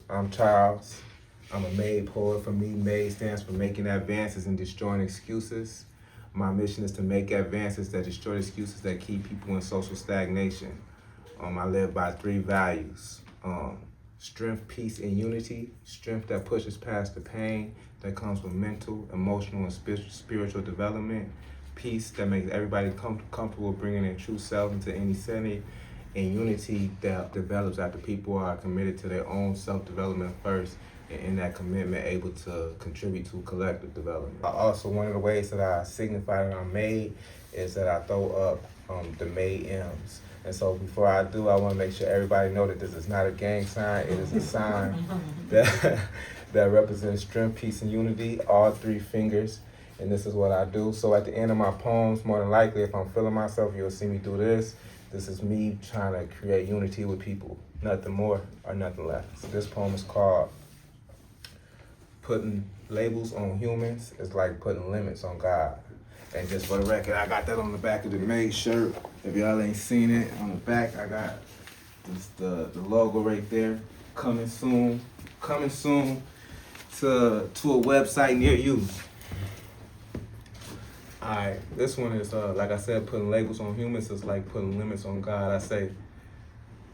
I'm Charles. I'm a MADE poet. For me, MADE stands for making advances and destroying excuses. My mission is to make advances that destroy excuses that keep people in social stagnation. I live by 3 values. Strength, peace, and unity. Strength that pushes past the pain that comes with mental, emotional, and spiritual development. Peace that makes everybody comfortable bringing their true self into any setting. And unity that develops after people are committed to their own self-development first, and in that commitment able to contribute to collective development. Also, one of the ways that I signify that I'm made is that I throw up the made M's. And so before I do, I want to make sure everybody know that this is not a gang sign. It is a sign that represents strength, peace, and unity, all 3 fingers. And this is what I do. So at the end of my poems, more than likely, if I'm feeling myself, you'll see me do this. This is me trying to create unity with people, nothing more or nothing less. This poem is called Putting Labels on Humans is Like Putting Limits on God. And just for the record, I got that on the back of the Made shirt. If y'all ain't seen it, on the back I got the logo right there. Coming soon to a website near you. Alright, this one is, like I said, putting labels on humans is like putting limits on God. I say,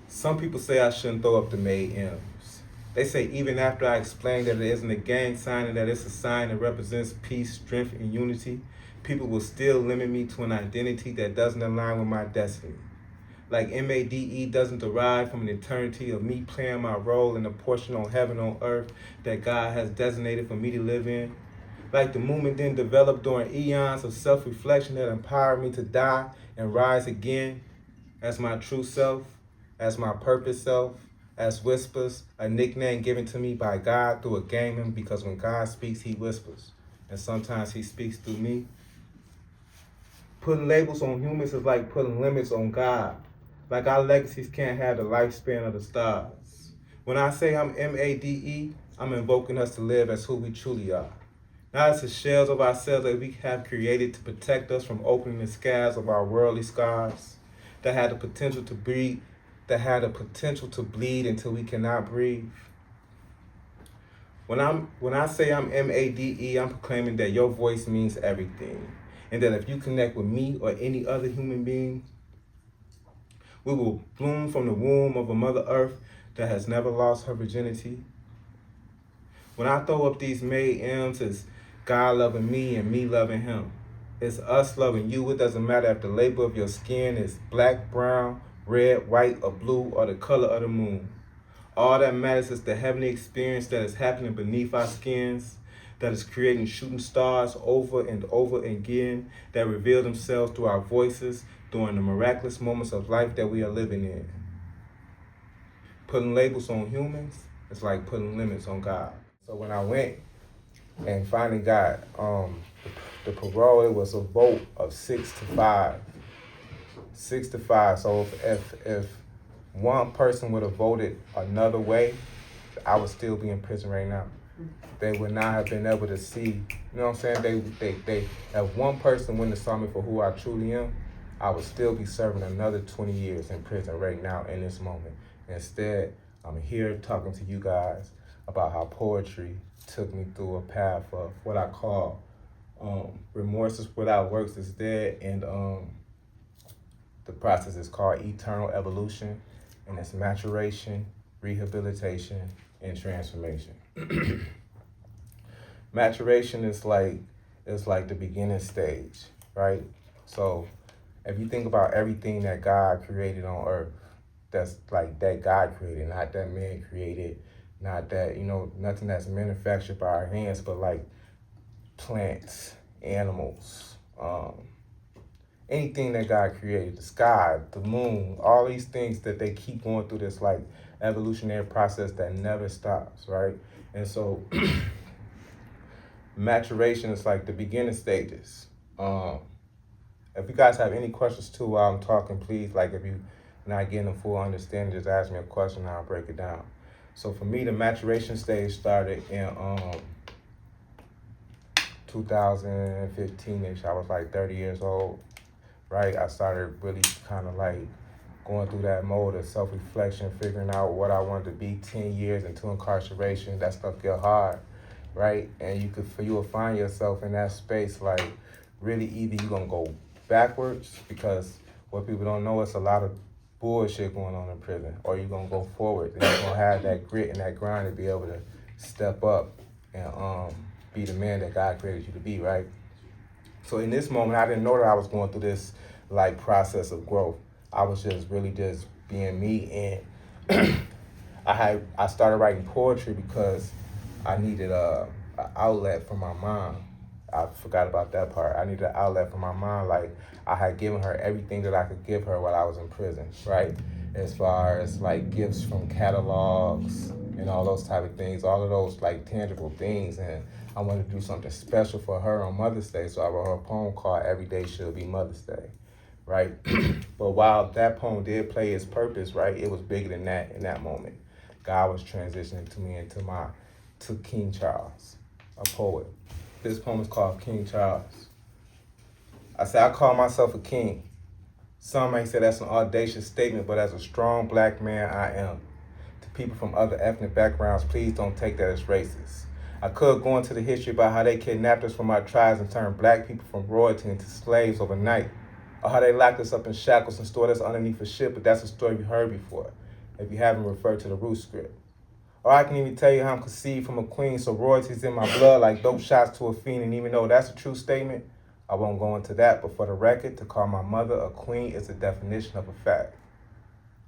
some people say I shouldn't throw up the made M's. They say even after I explain that it isn't a gang sign and that it's a sign that represents peace, strength, and unity, people will still limit me to an identity that doesn't align with my destiny. Like MADE doesn't derive from an eternity of me playing my role in a portion on heaven on earth that God has designated for me to live in. Like the movement then developed during eons of self-reflection that empowered me to die and rise again as my true self, as my purpose self, as whispers, a nickname given to me by God through a gaming, because when God speaks, he whispers. And sometimes he speaks through me. Putting labels on humans is like putting limits on God. Like our legacies can't have the lifespan of the stars. When I say I'm MADE, I'm invoking us to live as who we truly are. Not as the shells of ourselves that we have created to protect us from opening the scars of our worldly scars that had the potential to bleed, until we cannot breathe. When I say I'm MADE, I'm proclaiming that your voice means everything. And that if you connect with me or any other human being, we will bloom from the womb of a Mother Earth that has never lost her virginity. When I throw up these made M's, it's God loving me and me loving him. It's us loving you. It doesn't matter if the label of your skin is black, brown, red, white, or blue, or the color of the moon. All that matters is the heavenly experience that is happening beneath our skins, that is creating shooting stars over and over again, that reveal themselves through our voices during the miraculous moments of life that we are living in. Putting labels on humans is like putting limits on God. So when I went and finally got the parole, it was a vote of 6-5. 6-5. So if one person would have voted another way, I would still be in prison right now. They would not have been able to see, you know what I'm saying? They if one person wouldn't have saw me for who I truly am, I would still be serving another 20 years in prison right now in this moment. Instead, I'm here talking to you guys about how poetry took me through a path of what I call remorse without works is dead, and the process is called eternal evolution, and it's maturation, rehabilitation, and transformation. Maturation is like the beginning stage, right? So if you think about everything that God created on earth, that's like that God created, not that man created, not that, nothing that's manufactured by our hands, but like plants, animals, anything that God created, the sky, the moon, all these things that they keep going through this like evolutionary process that never stops, right? And so maturation is like the beginning stages. If you guys have any questions too while I'm talking, please, like if you're not getting a full understanding, just ask me a question and I'll break it down. So for me, the maturation stage started in 2015-ish. I was like 30 years old, right? I started really kind of like going through that mode of self-reflection, figuring out what I wanted to be 10 years into incarceration. That stuff get hard, right? And you will find yourself in that space, like really either you're gonna go backwards, because what people don't know, it's a lot of bullshit going on in prison, or you're gonna go forward and you're gonna have that grit and that grind to be able to step up and be the man that God created you to be, right? So in this moment, I didn't know that I was going through this like process of growth. I was just really just being me, and I started writing poetry because I needed an outlet for my mom. I forgot about that part. I needed an outlet for my mom. Like, I had given her everything that I could give her while I was in prison, right? As far as like gifts from catalogs and all those type of things, all of those like tangible things. And I wanted to do something special for her on Mother's Day, so I wrote her a poem called Every Day Should Be Mother's Day, right? But while that poem did play its purpose, right, it was bigger than that in that moment. God was transitioning to me to King Charles, a poet. This poem is called King Charles. I say I call myself a king. Some may say that's an audacious statement, but as a strong black man, I am. To people from other ethnic backgrounds, please don't take that as racist. I could go into the history about how they kidnapped us from our tribes and turned black people from royalty into slaves overnight, or how they locked us up in shackles and stored us underneath a ship, but that's a story you heard before, if you haven't referred to the root script. Or I can even tell you how I'm conceived from a queen, so royalty's in my blood like dope shots to a fiend, and even though that's a true statement, I won't go into that, but for the record, to call my mother a queen is the definition of a fact.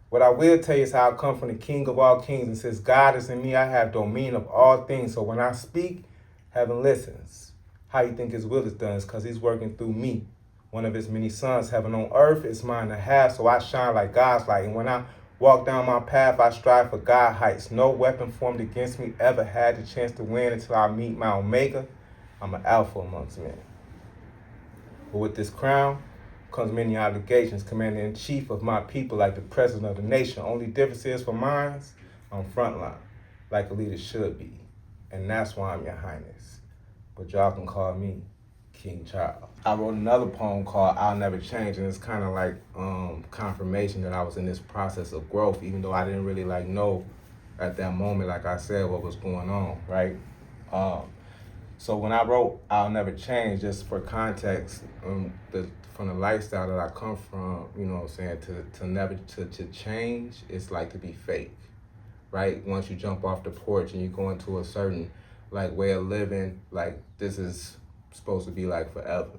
What I will tell you is how I come from the King of all kings, and since God is in me, I have dominion of all things, so when I speak, heaven listens. How you think his will is done is because he's working through me. One of his many sons, heaven on earth, is mine to have, so I shine like God's light, and when I walk down my path, I strive for God heights. No weapon formed against me ever had the chance to win until I meet my Omega. I'm an alpha amongst men. But with this crown comes many obligations, commander-in-chief of my people like the president of the nation. Only difference is for mine, I'm frontline, like a leader should be. And that's why I'm your highness. But y'all can call me King Charles. I wrote another poem called I'll Never Change, and it's kind of like confirmation that I was in this process of growth, even though I didn't really like know at that moment, like I said, what was going on, right? So when I wrote I'll Never Change, just for context, from the lifestyle that I come from, you know what I'm saying, to change, it's like to be fake, right? Once you jump off the porch and you go into a certain like way of living, like this is supposed to be like forever,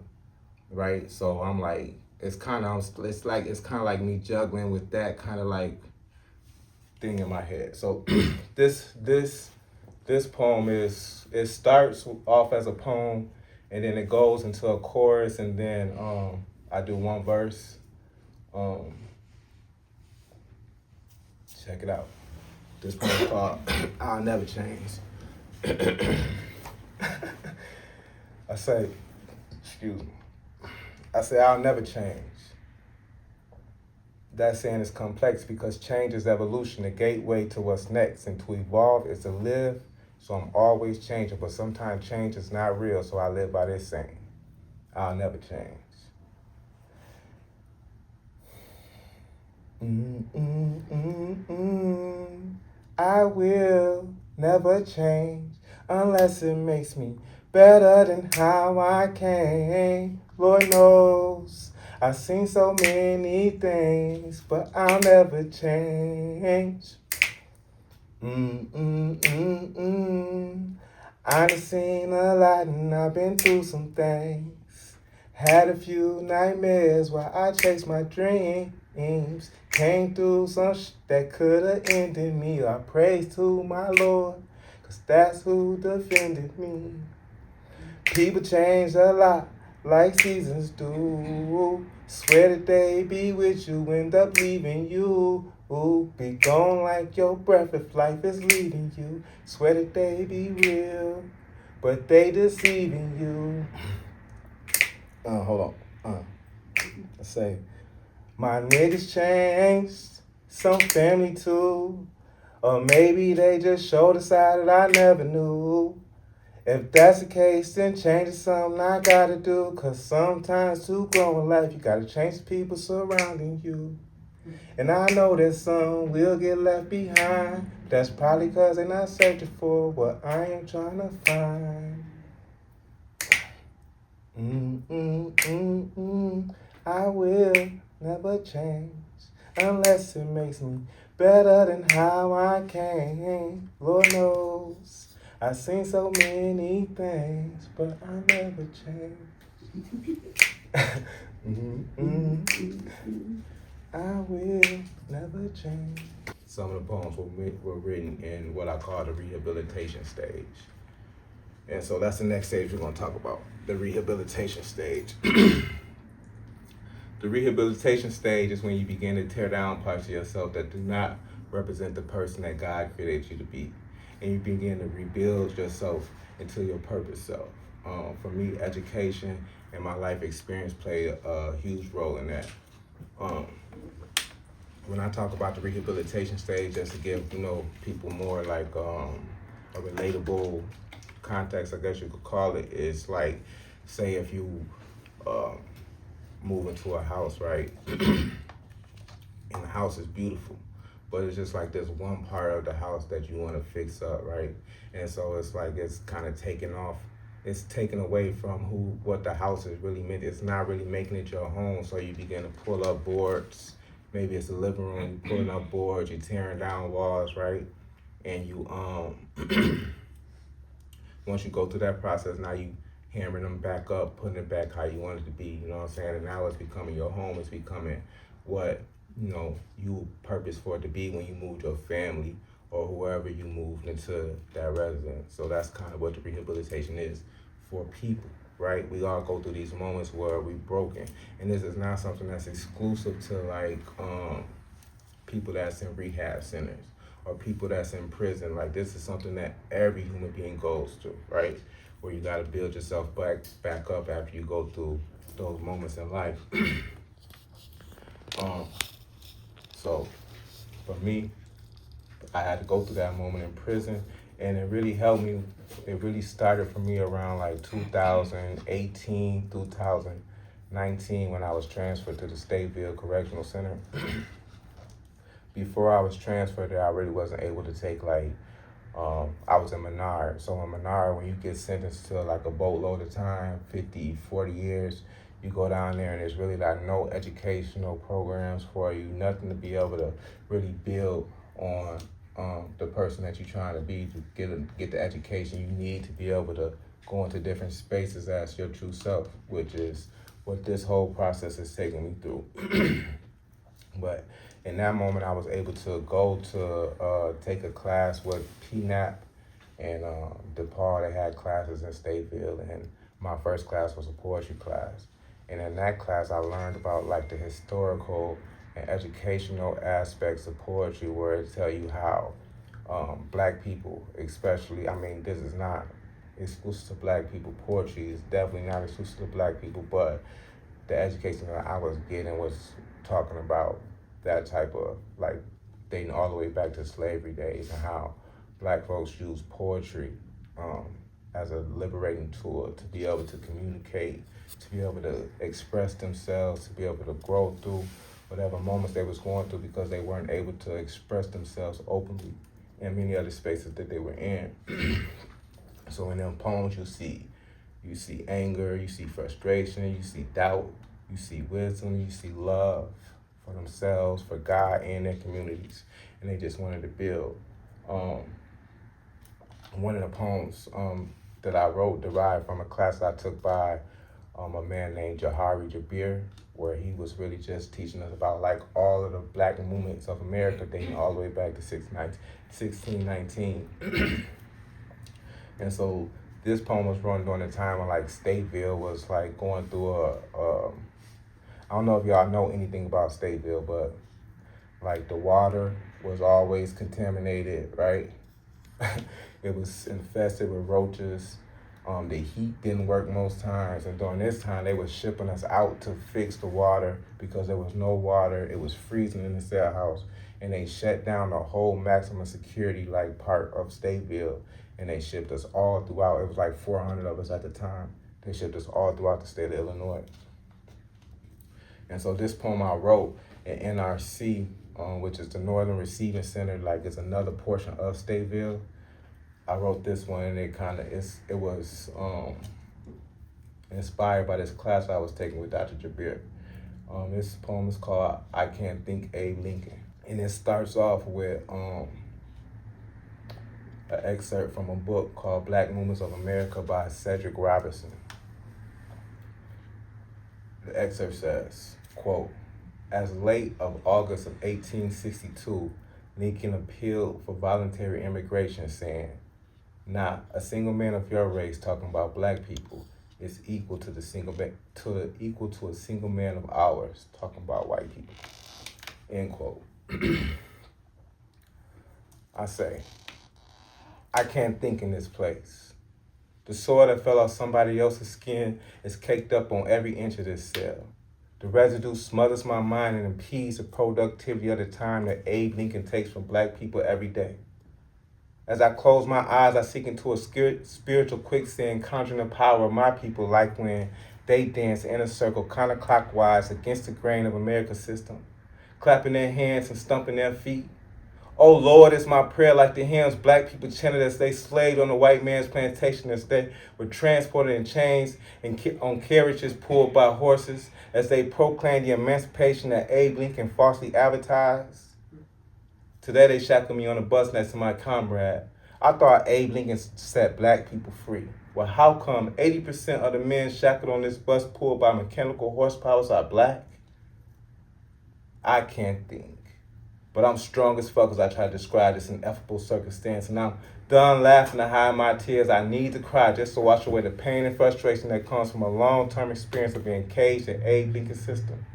right? So I'm like, it's kind of like me juggling with that kind of like thing in my head. So this poem it starts off as a poem, and then it goes into a chorus, and then I do one verse. Check it out. This poem is called I'll Never Change. I say I'll never change. That saying is complex because change is evolution, the gateway to what's next, and to evolve is to live. So I'm always changing, but sometimes change is not real, so I live by this saying, I'll never change. I will never change unless it makes me better than how I came. Lord knows I've seen so many things, but I'll never change. I've seen a lot and I've been through some things. Had a few nightmares while I chased my dreams. Came through some that could have ended me. I praise to my Lord, cause that's who defended me. People change a lot, like seasons do. Swear that they be with you, end up leaving you. Ooh, be gone like your breath if life is leaving you. Swear that they be real, but they deceiving you. Hold on. I say, my niggas changed, some family too. Or maybe they just showed a side that I never knew. If that's the case, then change is something I gotta do. Cause sometimes to grow in life, you gotta change the people surrounding you. And I know that some will get left behind. That's probably cause they're not searching for what I am trying to find. I will never change unless it makes me better than how I came. Lord knows I've seen so many things, but I never change. I will never change. Some of the poems were written in what I call the rehabilitation stage. And so that's the next stage we're going to talk about, the rehabilitation stage. The rehabilitation stage is when you begin to tear down parts of yourself that do not represent the person that God created you to be. And you begin to rebuild yourself into your purpose self. For me, education and my life experience played a huge role in that. When I talk about the rehabilitation stage, just to give people more like a relatable context, I guess you could call it, is like, say if you move into a house, right? And the house is beautiful, but it's just like there's one part of the house that you want to fix up, right? And so it's like it's kind of taken away from what the house is really meant. It's not really making it your home, so you begin to pull up boards. Maybe it's the living room, you're pulling up boards, you're tearing down walls, right? And you once you go through that process, now you hammering them back up, putting it back how you want it to be, you know what I'm saying? And now it's becoming your home, it's becoming what, you purpose for it to be when you moved your family or whoever you moved into that residence. So that's kind of what the rehabilitation is for people, right? We all go through these moments where we're broken. And this is not something that's exclusive to like people that's in rehab centers or people that's in prison. Like this is something that every human being goes through, right? Where you gotta build yourself back up after you go through those moments in life. So for me, I had to go through that moment in prison, and it really helped me. It really started for me around like 2018, 2019 when I was transferred to the Stateville Correctional Center. Before I was transferred there, I really wasn't able to take I was in Menard. So in Menard, when you get sentenced to like a boatload of time, 50, 40 years, you go down there and there's really like no educational programs for you, nothing to be able to really build on the person that you're trying to be, to get the education you need to be able to go into different spaces as your true self, which is what this whole process is taking me through. But in that moment, I was able to go to take a class with PNAP and DePaul. They had classes in Stateville, and my first class was a poetry class. And in that class, I learned about like the historical and educational aspects of poetry, where it tell you how Black people, especially, I mean, this is not exclusive to Black people. Poetry is definitely not exclusive to Black people, but the education that I was getting was talking about that type of, like, dating all the way back to slavery days and how Black folks use poetry as a liberating tool to be able to communicate, to be able to express themselves, to be able to grow through whatever moments they was going through because they weren't able to express themselves openly in many other spaces that they were in. So in them poems, you see anger, you see frustration, you see doubt, you see wisdom, you see love for themselves, for God, and their communities. And they just wanted to build. One of the poems that I wrote derived from a class I took by a man named Jahari Jabir, where he was really just teaching us about like all of the Black movements of America dating all the way back to 1619. And so this poem was run during the time when like Stateville was like going through I don't know if y'all know anything about Stateville, but like the water was always contaminated, right? It was infested with roaches. The heat didn't work most times, and during this time they were shipping us out to fix the water because there was no water. It was freezing in the cell house, and they shut down the whole maximum security like part of Stateville, and they shipped us all throughout. It was like 400 of us at the time. They shipped us all throughout the state of Illinois. And so this poem I wrote, in NRC, which is the Northern Receiving Center, like it's another portion of Stateville. I wrote this one, and it was inspired by this class I was taking with Dr. Jabir. This poem is called "I Can't Think Abe Lincoln," and it starts off with an excerpt from a book called "Black Movements of America" by Cedric Robinson. The excerpt says, quote, "As late of August of 1862, Lincoln appealed for voluntary immigration, saying, 'Not a single man of your race, talking about black people, is equal to a single man of ours, talking about white people.'" End quote. I say, I can't think in this place. The soil that fell off somebody else's skin is caked up on every inch of this cell. The residue smothers my mind and impedes the productivity of the time that Abe Lincoln takes from black people every day. As I close my eyes, I sink into a spiritual quicksand, conjuring the power of my people, like when they dance in a circle counterclockwise against the grain of America's system, clapping their hands and stomping their feet. Oh Lord, is my prayer like the hymns black people chanted as they slaved on the white man's plantation, as they were transported in chains and on carriages pulled by horses, as they proclaimed the emancipation that Abe Lincoln falsely advertised. Today they shackled me on a bus next to my comrade. I thought Abe Lincoln set black people free. Well, how come 80% of the men shackled on this bus pulled by mechanical horsepower are black? I can't think. But I'm strong as fuck as I try to describe this ineffable circumstance, and I'm done laughing to hide my tears. I need to cry just to wash away the pain and frustration that comes from a long-term experience of being caged in Abe Lincoln's system.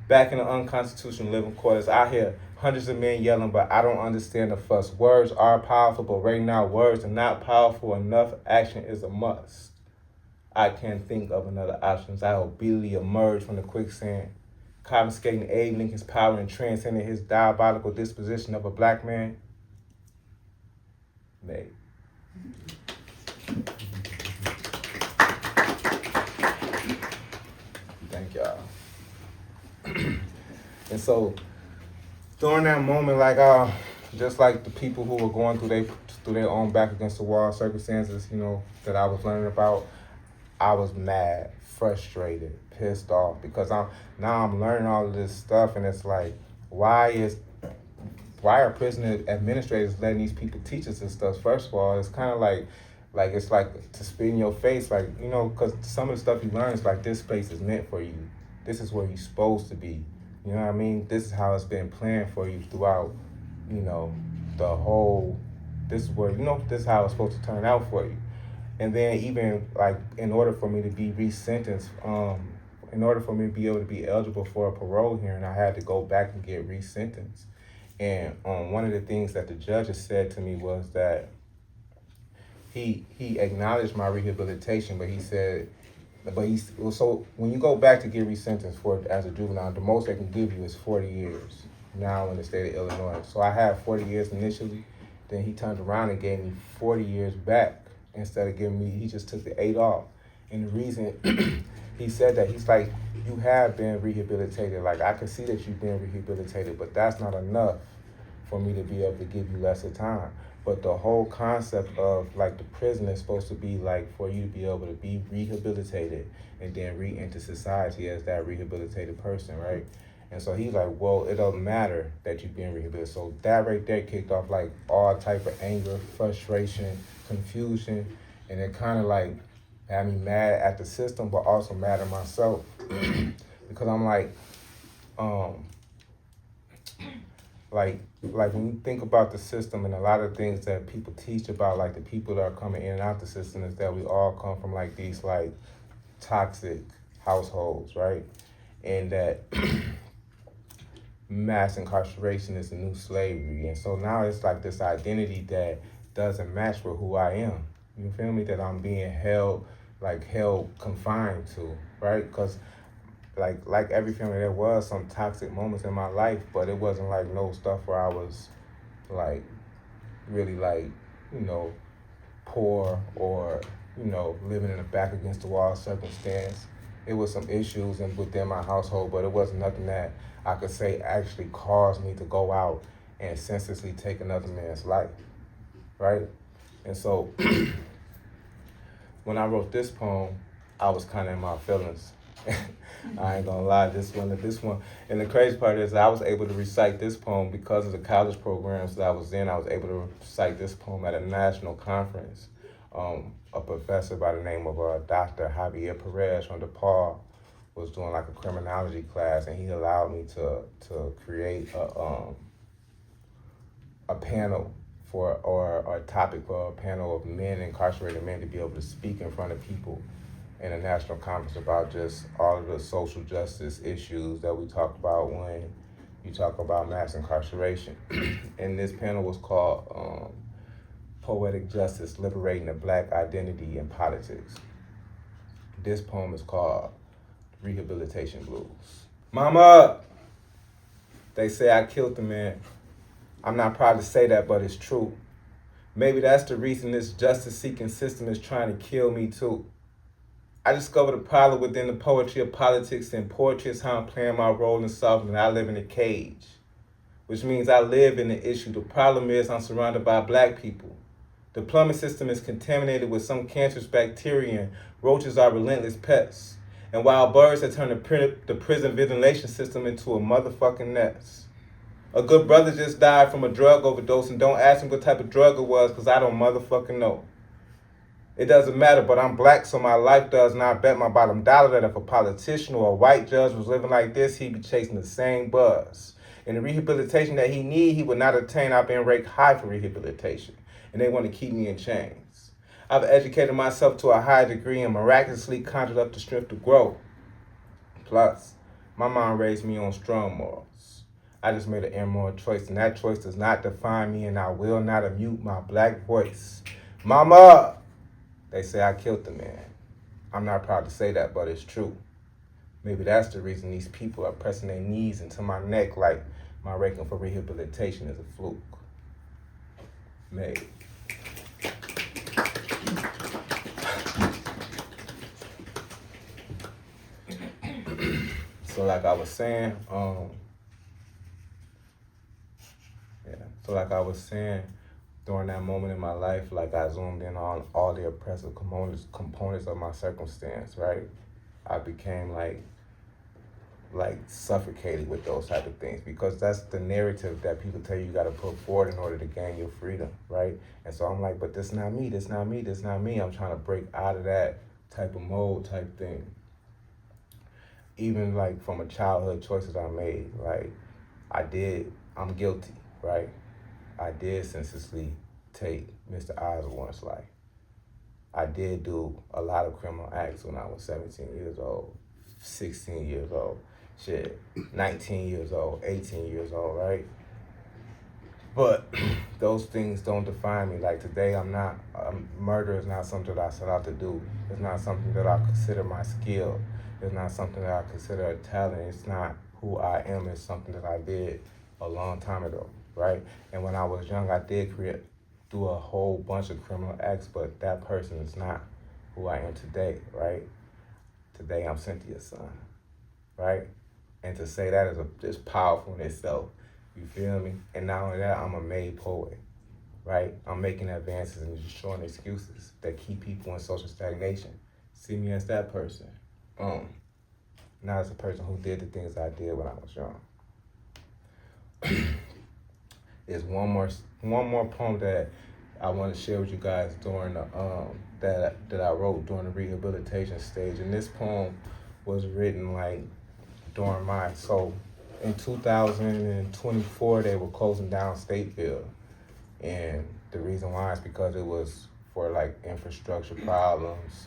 Back in the unconstitutional living quarters, I hear hundreds of men yelling, but I don't understand the fuss. Words are powerful, but right now words are not powerful enough. Action is a must. I can't think of another option. I obediently emerge from the quicksand, confiscating Abe Lincoln's power and transcending his diabolical disposition of a black man. Nate. Thank y'all. And so during that moment, just like the people who were going through their own back against the wall circumstances, that I was learning about, I was mad, frustrated, pissed off, because I'm learning all of this stuff, and it's like, why are prison administrators letting these people teach us this stuff? First of all, it's kind of like it's like to spit in your face, because some of the stuff you learn is like, this space is meant for you. This is where you're supposed to be. You know what I mean? This is how it's been planned for you throughout, the whole. This is where this is how it's supposed to turn out for you. And then even in order for me to be resentenced, in order for me to be able to be eligible for a parole hearing, I had to go back and get resentenced. And one of the things that the judge has said to me was that he acknowledged my rehabilitation, but he said, so when you go back to get resentenced as a juvenile, the most they can give you is 40 years now in the state of Illinois. So I had 40 years initially, then he turned around and gave me 40 years back. Instead of giving me, he just took the 8 off. And the reason he said that, he's like, you have been rehabilitated. Like, I can see that you've been rehabilitated, but that's not enough for me to be able to give you lesser time. But the whole concept of the prison is supposed to be for you to be able to be rehabilitated and then re-enter society as that rehabilitated person, right? And so he's like, well, it doesn't matter that you've been rehabilitated. So that right there kicked off all type of anger, frustration, confusion, and it kind of had me mad at the system, but also mad at myself because I'm when you think about the system and a lot of things that people teach about the people that are coming in and out the system, is that we all come from these toxic households, right? And that mass incarceration is the new slavery. And so now it's this identity that doesn't match with who I am. You feel me? That I'm being held confined to, right? Because like every family, there was some toxic moments in my life, but it wasn't no stuff where I was really poor or living in a back against the wall circumstance. it was some issues within my household, but it wasn't nothing that I could say actually caused me to go out and senselessly take another man's life, right? And so when I wrote this poem, I was kind of in my feelings. I ain't gonna lie, this one. And the crazy part is I was able to recite this poem because of the college programs that I was in. I was able to recite this poem at a national conference. A professor by the name of Dr. Javier Perez from DePaul was doing like a criminology class, and he allowed me to create a panel or a topic for a panel of men, incarcerated men, to be able to speak in front of people in a national conference about just all of the social justice issues that we talk about when you talk about mass incarceration. And this panel was called Poetic Justice, Liberating the Black Identity in Politics. This poem is called Rehabilitation Blues. Mama, they say I killed the man. I'm not proud to say that, but it's true. Maybe that's the reason this justice-seeking system is trying to kill me too. I discovered a problem within the poetry of politics, and poetry is how I'm playing my role in solving that I live in a cage, which means I live in the issue. The problem is I'm surrounded by black people. The plumbing system is contaminated with some cancerous bacteria, and roaches are relentless pests. And wild birds have turned the prison ventilation system into a motherfucking nest. A good brother just died from a drug overdose, and don't ask him what type of drug it was, because I don't motherfucking know. It doesn't matter, but I'm black, so my life does not bet my bottom dollar that if a politician or a white judge was living like this, he'd be chasing the same buzz. And the rehabilitation that he need, he would not attain. I've been ranked high for rehabilitation, and they want to keep me in chains. I've educated myself to a high degree and miraculously conjured up the strength to grow. Plus, my mom raised me on strong morals. I just made an immoral choice, and that choice does not define me, and I will not unmute my black voice. Mama! They say I killed the man. I'm not proud to say that, but it's true. Maybe that's the reason these people are pressing their knees into my neck like my ranking for rehabilitation is a fluke. Maybe. So like I was saying, during that moment in my life, like I zoomed in on all the oppressive components of my circumstance, right? I became like suffocated with those type of things, because that's the narrative that people tell you gotta put forward in order to gain your freedom, right? And so I'm like, but this not me, this not me, this not me. I'm trying to break out of that type of mode type thing. Even like from a childhood choices I made, like I'm guilty, right? I did senselessly take Mr. Osborne's life. I did do a lot of criminal acts when I was 17 years old, 16 years old, 19 years old, 18 years old, right? But those things don't define me. Like today, murder is not something that I set out to do. It's not something that I consider my skill. It's not something that I consider a talent. It's not who I am. It's something that I did a long time ago, right? And when I was young, I did do a whole bunch of criminal acts, but that person is not who I am today, right? Today, I'm Cynthia's son, right? And to say that is powerful in itself, you feel me? And not only that, I'm a made poet, right? I'm making advances and destroying excuses that keep people in social stagnation. See me as that person, not as a person who did the things I did when I was young. There's one more poem that I want to share with you guys during the that I wrote during the rehabilitation stage, and this poem was written like during so in 2024 they were closing down Stateville, and the reason why is because it was for like infrastructure problems,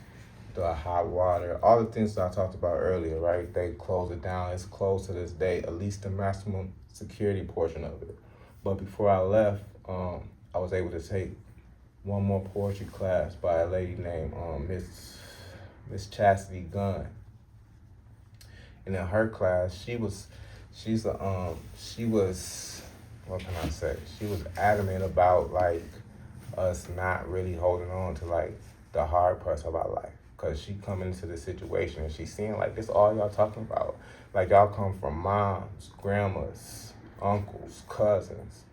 the hot water, all the things that I talked about earlier, right? They closed it down. It's closed to this day, at least the maximum security portion of it. But before I left, I was able to take one more poetry class by a lady named Miss Chastity Gunn. And in her class, she was what can I say? She was adamant about like us not really holding on to like the hard parts of our life. because she coming into the situation and she's seeing like this all y'all talking about. Like y'all come from moms, grandmas, uncles, cousins,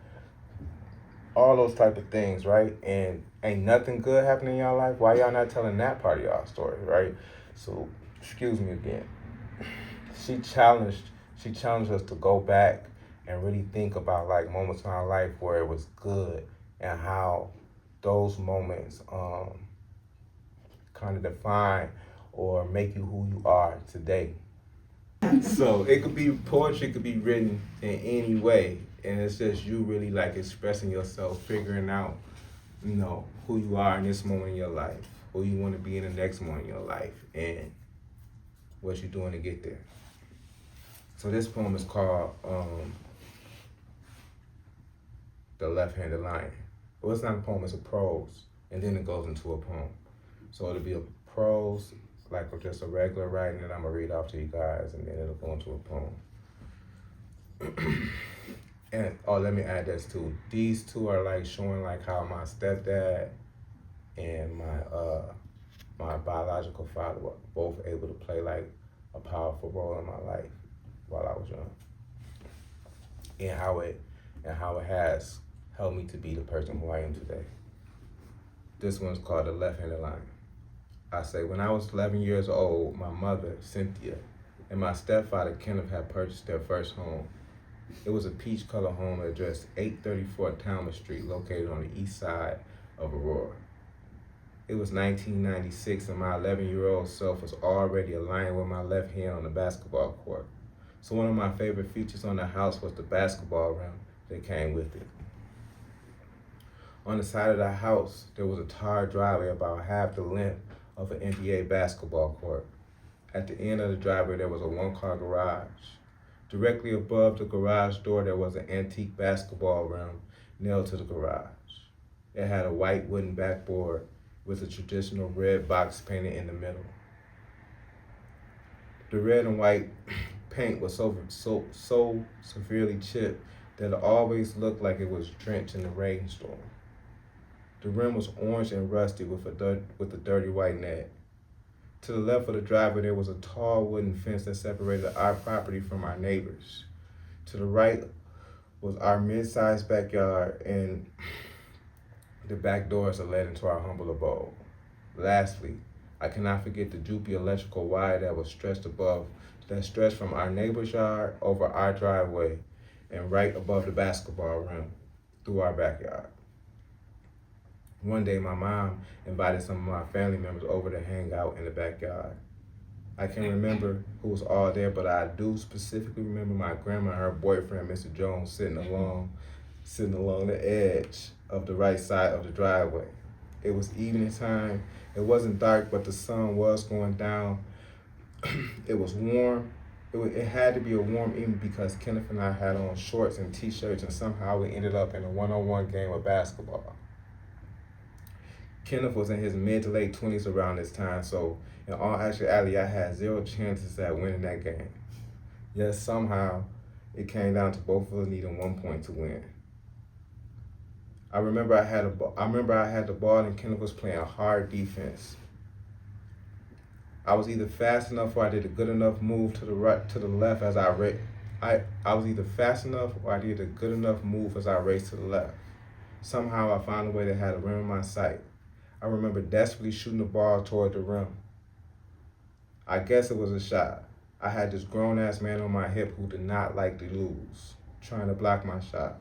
all those type of things, right? And ain't nothing good happening in y'all life. Why y'all not telling that part of y'all story, right? So, excuse me again. She challenged us to go back and really think about like moments in our life where it was good and how those moments kind of define or make you who you are today. So it could be poetry, could be written in any way, and it's just you really like expressing yourself, figuring out, who you are in this moment in your life, who you want to be in the next moment in your life, and what you're doing to get there. So this poem is called The Left-Handed Lion. Well, it's not a poem, it's a prose, and then it goes into a poem. So it'll be a prose, like just a regular writing that I'm gonna read off to you guys, and then it'll go into a poem. And let me add this too. These two are like showing like how my stepdad and my biological father were both able to play like a powerful role in my life while I was young, and how it has helped me to be the person who I am today. This one's called The Left-Handed Lion. I say, when I was 11 years old, my mother, Cynthia, and my stepfather, Kenneth, had purchased their first home. It was a peach-colored home addressed 834 Talmadge Street, located on the east side of Aurora. It was 1996, and my 11-year-old self was already aligned with my left hand on the basketball court. So one of my favorite features on the house was the basketball rim that came with it. On the side of the house, there was a tarred driveway about half the length of an NBA basketball court. At the end of the driveway, there was a one-car garage. Directly above the garage door, there was an antique basketball rim nailed to the garage. It had a white wooden backboard with a traditional red box painted in the middle. The red and white paint was so severely chipped that it always looked like it was drenched in a rainstorm. The rim was orange and rusty with a dirty white net. To the left of the driveway, there was a tall wooden fence that separated our property from our neighbors. To the right was our mid-sized backyard and the back doors that led into our humble abode. Lastly, I cannot forget the droopy electrical wire that stretched from our neighbor's yard over our driveway and right above the basketball rim through our backyard. One day, my mom invited some of my family members over to hang out in the backyard. I can't remember who was all there, but I do specifically remember my grandma and her boyfriend, Mr. Jones, sitting along the edge of the right side of the driveway. It was evening time. It wasn't dark, but the sun was going down. It was warm. It had to be a warm evening because Kenneth and I had on shorts and t-shirts, and somehow we ended up in a one-on-one game of basketball. Kenneth was in his mid to late 20s around this time, so in all actuality, I had zero chances at winning that game. Yet somehow, it came down to both of us needing 1 point to win. I remember I had the ball and Kenneth was playing hard defense. I was either fast enough or I did a good enough move to the left as I raced. I was either fast enough or I did a good enough move as I raced to the left. Somehow I found a way to have the rim in my sight. I remember desperately shooting the ball toward the rim. I guess it was a shot. I had this grown-ass man on my hip who did not like to lose, trying to block my shot.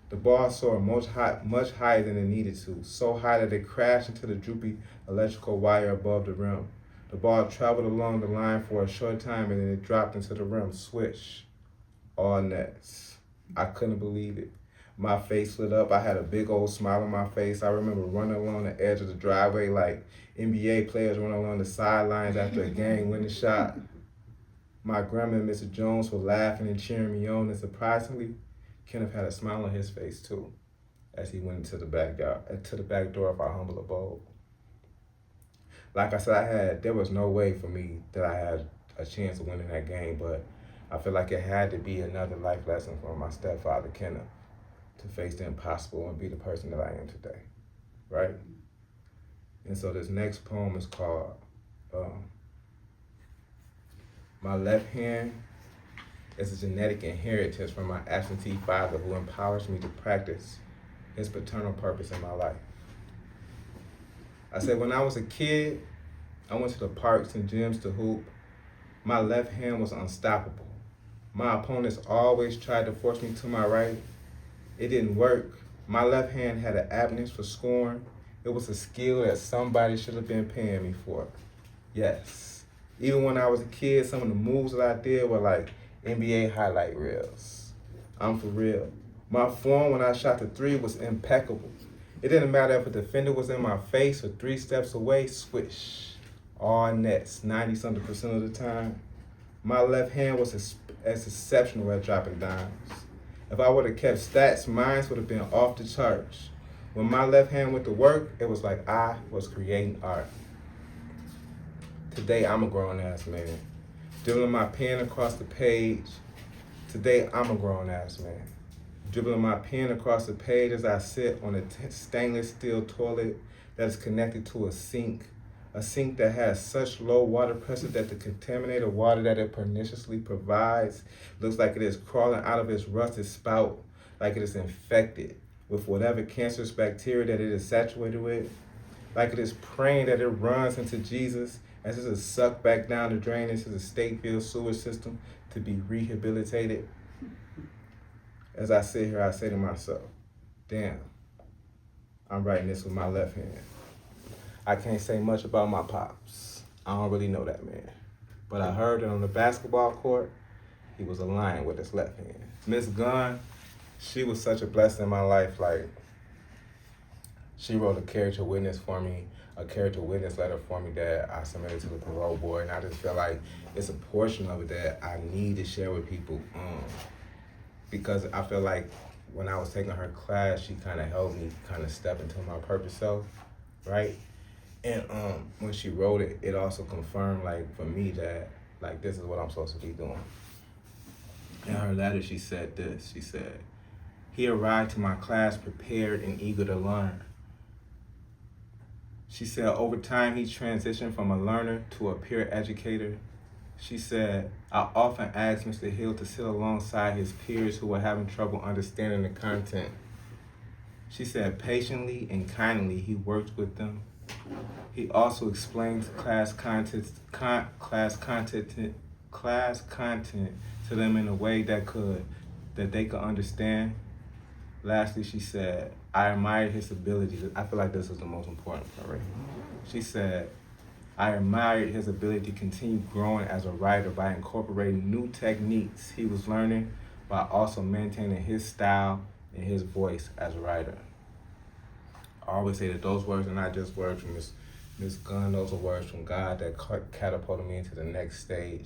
The ball soared much higher than it needed to, so high that it crashed into the droopy electrical wire above the rim. The ball traveled along the line for a short time and then it dropped into the rim, swish, all nets. I couldn't believe it. My face lit up. I had a big old smile on my face. I remember running along the edge of the driveway like NBA players run along the sidelines after a game-winning shot. My grandma and Mr. Jones were laughing and cheering me on, and surprisingly, Kenneth had a smile on his face too, as he went into the back door of our humble abode. Like I said, there was no way for me that I had a chance of winning that game, but I feel like it had to be another life lesson from my stepfather, Kenneth, to face the impossible and be the person that I am today, right? And so this next poem is called My left hand is a genetic inheritance from my absentee father who empowers me to practice his paternal purpose in my life. I said when I was a kid, I went to the parks and gyms to hoop. My left hand was unstoppable. My opponents always tried to force me to my right. It didn't work. My left hand had an aptness for scoring. It was a skill that somebody should have been paying me for. Yes. Even when I was a kid, some of the moves that I did were like NBA highlight reels. I'm for real. My form when I shot the three was impeccable. It didn't matter if a defender was in my face or 3 steps away, swish. All nets, 90-something% of the time. My left hand was as exceptional at dropping dimes. If I would have kept stats, mine would have been off the charts. When my left hand went to work, it was like I was creating art. Today, I'm a grown-ass man. Dribbling my pen across the page. Today, I'm a grown-ass man. Dribbling my pen across the page as I sit on a stainless steel toilet that is connected to a sink that has such low water pressure that the contaminated water that it perniciously provides looks like it is crawling out of its rusted spout, like it is infected with whatever cancerous bacteria that it is saturated with, like it is praying that it runs into Jesus as it is sucked back down the drain into the state-filled sewer system to be rehabilitated. As I sit here, I say to myself, damn, I'm writing this with my left hand. I can't say much about my pops. I don't really know that man. But I heard that on the basketball court, he was a lion with his left hand. Miss Gunn, she was such a blessing in my life. Like, she wrote a character witness letter for me that I submitted to the parole board. And I just feel like it's a portion of it that I need to share with people. Because I feel like when I was taking her class, she kind of helped me kind of step into my purpose self, right? And when she wrote it, it also confirmed, like, for me that, like, this is what I'm supposed to be doing. In her letter, she said this. She said, he arrived to my class prepared and eager to learn. She said, over time, he transitioned from a learner to a peer educator. She said, I often asked Mr. Hill to sit alongside his peers who were having trouble understanding the content. She said, patiently and kindly, he worked with them. He also explained class content to them in a way that they could understand. Lastly, she said, I admired his ability. I feel like this is the most important part, right? She said, I admired his ability to continue growing as a writer by incorporating new techniques he was learning, while also maintaining his style and his voice as a writer. I always say that those words are not just words from Miss Gunn, those are words from God that catapulted me into the next stage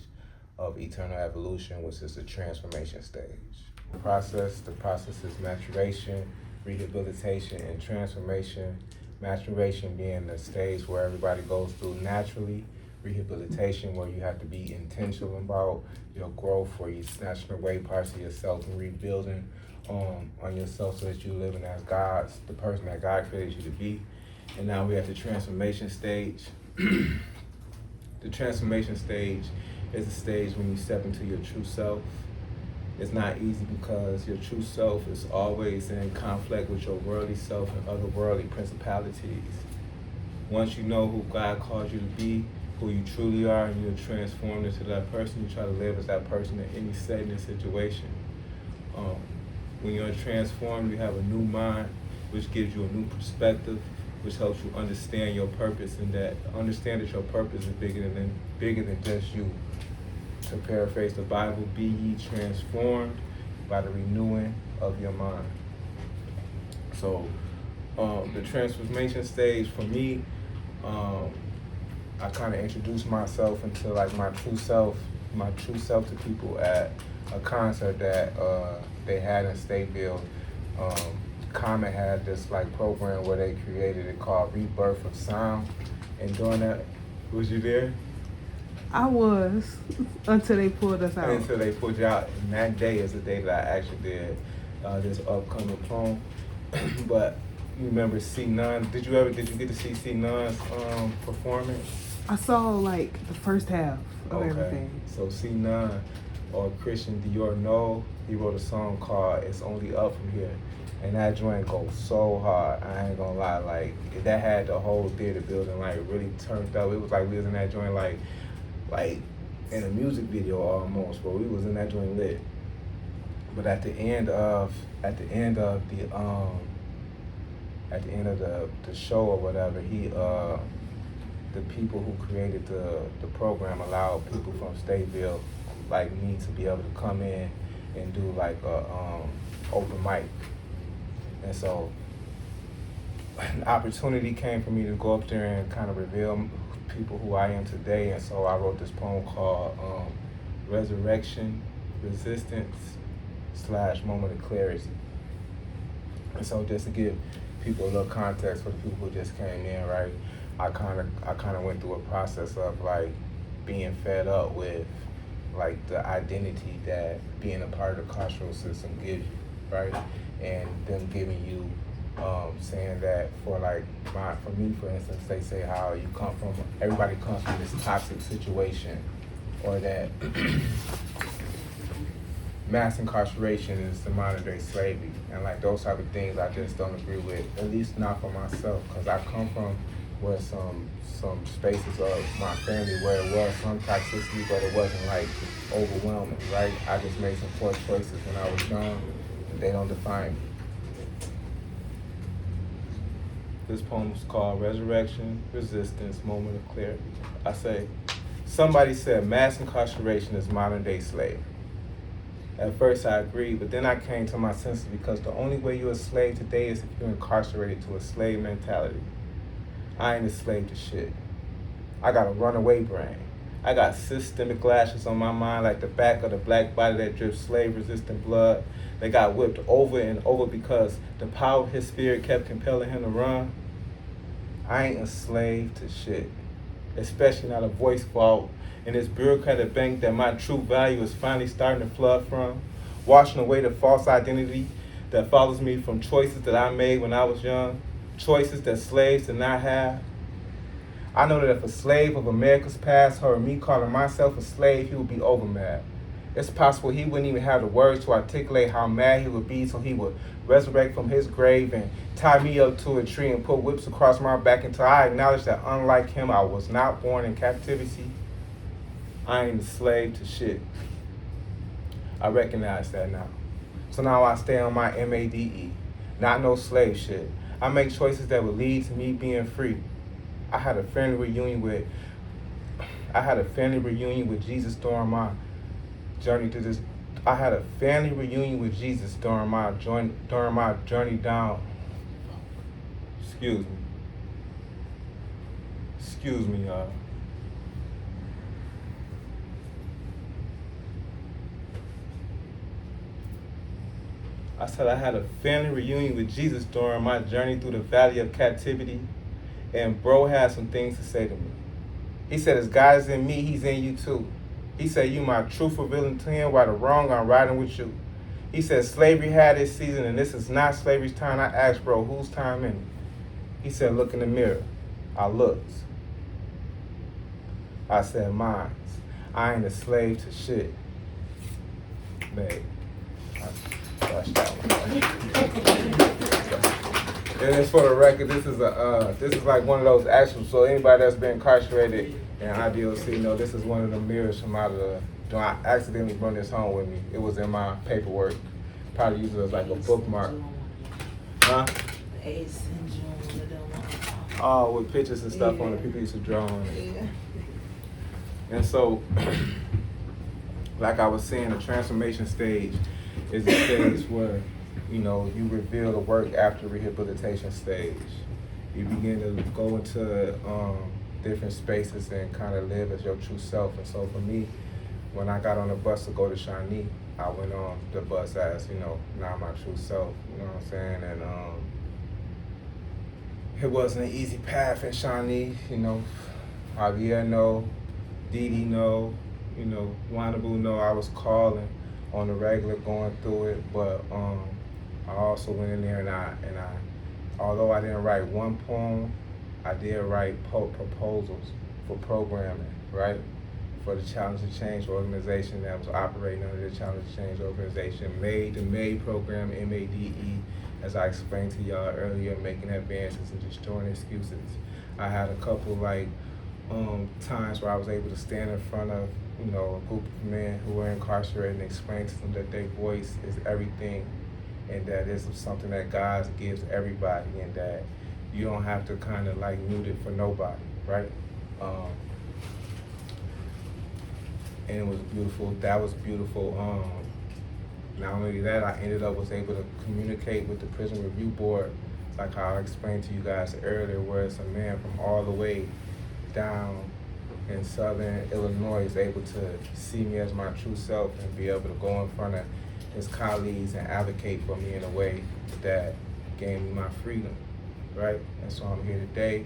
of eternal evolution, which is the transformation stage. The process is maturation, rehabilitation, and transformation. Maturation being the stage where everybody goes through naturally. Rehabilitation, where you have to be intentional about your growth, where you're snatching away parts of yourself and rebuilding on yourself so that you're living as the person that God created you to be. And now we're at the transformation stage. The transformation stage is the stage when you step into your true self. It's not easy because your true self is always in conflict with your worldly self and other worldly principalities. Once you know who God calls you to be, who you truly are, and you're transformed into that person, you try to live as that person in any setting and situation. When you're transformed, you have a new mind, which gives you a new perspective, which helps you understand your purpose, and understand that your purpose is bigger than just you. To paraphrase the Bible, be ye transformed by the renewing of your mind. So the transformation stage for me, I kind of introduced myself into like my true self to people at a concert that they had in Stateville. Comet had this like program where they created it called Rebirth of Sound. And during that, was you there? I was, until they pulled us out. Until they pulled you out. And that day is the day that I actually did this upcoming poem. But you remember C9? Did you get to see C9's performance? I saw like the first half of everything. So C9 or Christian Dior No, he wrote a song called It's Only Up From Here. And that joint goes so hard. I ain't gonna lie, like that had the whole theater building like really turned up. It was like we was in that joint like in a music video almost, but we was in that joint lit. But at the end of the show or whatever, the people who created the program allowed people from Stateville like me to be able to come in and do like a open mic. And so an opportunity came for me to go up there and kind of reveal people who I am today. And so I wrote this poem called Resurrection, Resistance / Moment of Clarity. And so just to give people a little context for the people who just came in, right? I kind of went through a process of like being fed up with like the identity that being a part of the carceral system gives you, right? And them giving you, saying that for me, for instance, they say how everybody comes from this toxic situation, or that mass incarceration is the modern day slavery, and like those type of things I just don't agree with, at least not for myself, because I come from where some spaces of my family where it was some toxicity, but it wasn't like overwhelming, right? I just made some poor choices when I was young, and they don't define me. This poem is called Resurrection, Resistance, Moment of Clarity. I say, somebody said mass incarceration is modern day slavery. At first I agreed, but then I came to my senses, because the only way you're a slave today is if you're incarcerated to a slave mentality. I ain't a slave to shit. I got a runaway brain. I got systemic lashes on my mind like the back of the black body that drips slave-resistant blood. They got whipped over and over because the power of his spirit kept compelling him to run. I ain't a slave to shit, especially not a voice vault in this bureaucratic bank that my true value is finally starting to flood from, washing away the false identity that follows me from choices that I made when I was young, choices that slaves did not have. I know that if a slave of America's past heard me calling myself a slave, he would be over mad. It's possible he wouldn't even have the words to articulate how mad he would be, so he would resurrect from his grave and tie me up to a tree and put whips across my back until I acknowledge that unlike him, I was not born in captivity. I ain't a slave to shit. I recognize that now. So now I stay on my MADE, not no slave shit. I make choices that would lead to me being free. I had a family reunion with Jesus during my journey to this. I had a family reunion with Jesus during my journey down. Excuse me, y'all. I said I had a family reunion with Jesus during my journey through the valley of captivity, and bro had some things to say to me. He said, as God is in me, he's in you too. He said, you my truth revealing to him, right or wrong, I'm riding with you. He said, slavery had its season, and this is not slavery's time. I asked, bro, whose time in it? He said, look in the mirror. I looked. I said, mine. I ain't a slave to shit. Babe. That one. And it's for the record, this is like one of those actual, so anybody that's been incarcerated in IDOC, this is one of the mirrors from out of the, I accidentally brought this home with me. It was in my paperwork. Probably use it as like a bookmark. Huh? Oh, with pictures and stuff on it, people used to draw on it. And so, like I was saying, the transformation stage is a stage where, you reveal the work after rehabilitation stage. You begin to go into different spaces and kind of live as your true self. And so for me, when I got on the bus to go to Shawnee, I went on the bus as, now my true self, you know what I'm saying? And it wasn't an easy path in Shawnee, Javier no, Didi no, Wanabu no, I was calling on the regular going through it, but I also went in there and I although I didn't write one poem, I did write proposals for programming, right? For the Challenge to Change organization that was operating under the Challenge to Change organization, made the MADE program, M-A-D-E, as I explained to y'all earlier, making advances and destroying excuses. I had a couple times where I was able to stand in front of a group of men who were incarcerated and explain to them that their voice is everything, and that it's something that God gives everybody, and that you don't have to kind of mute it for nobody, right? And it was beautiful. That was beautiful. Not only that, I was able to communicate with the Prison Review Board, like how I explained to you guys earlier, where it's a man from all the way down in southern Illinois is able to see me as my true self and be able to go in front of his colleagues and advocate for me in a way that gave me my freedom, right? And so I'm here today.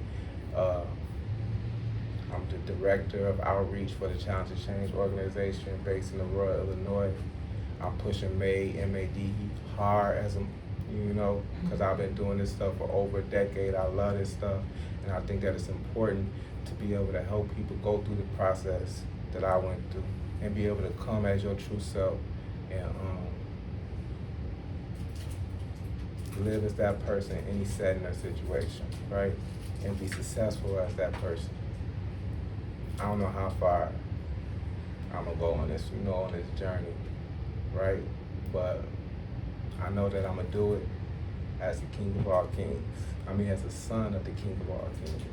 I'm the director of outreach for the Challenge to Change organization based in Aurora, Illinois. I'm pushing MADE, M-A-D, hard because I've been doing this stuff for over a decade. I love this stuff, and I think that it's important to be able to help people go through the process that I went through and be able to come as your true self and live as that person in any setting or situation, right? And be successful as that person. I don't know how far I'm gonna go on this, on this journey, right? But I know that I'm gonna do it as the King of all kings. As the son of the King of all kings.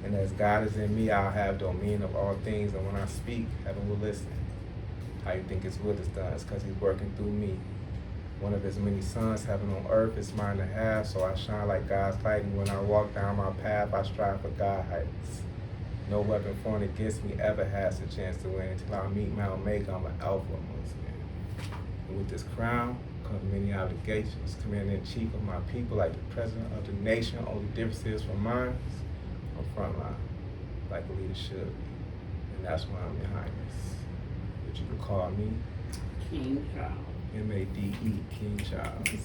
And as God is in me, I'll have dominion of all things. And when I speak, heaven will listen. How you think His will is done? It's because He's working through me. One of His many sons, heaven on earth, is mine to have. So I shine like God's light. And when I walk down my path, I strive for God heights. No weapon formed against me ever has a chance to win. Until I meet my Omega, I'm an alpha amongst men. And with this crown comes many obligations. Commander-in-chief of my people, like the president of the nation. Only difference is from mine, I'm frontline, like a leader should be. And that's why I'm Your Highness. But you can call me King Charles. M-A-D-E, King Charles.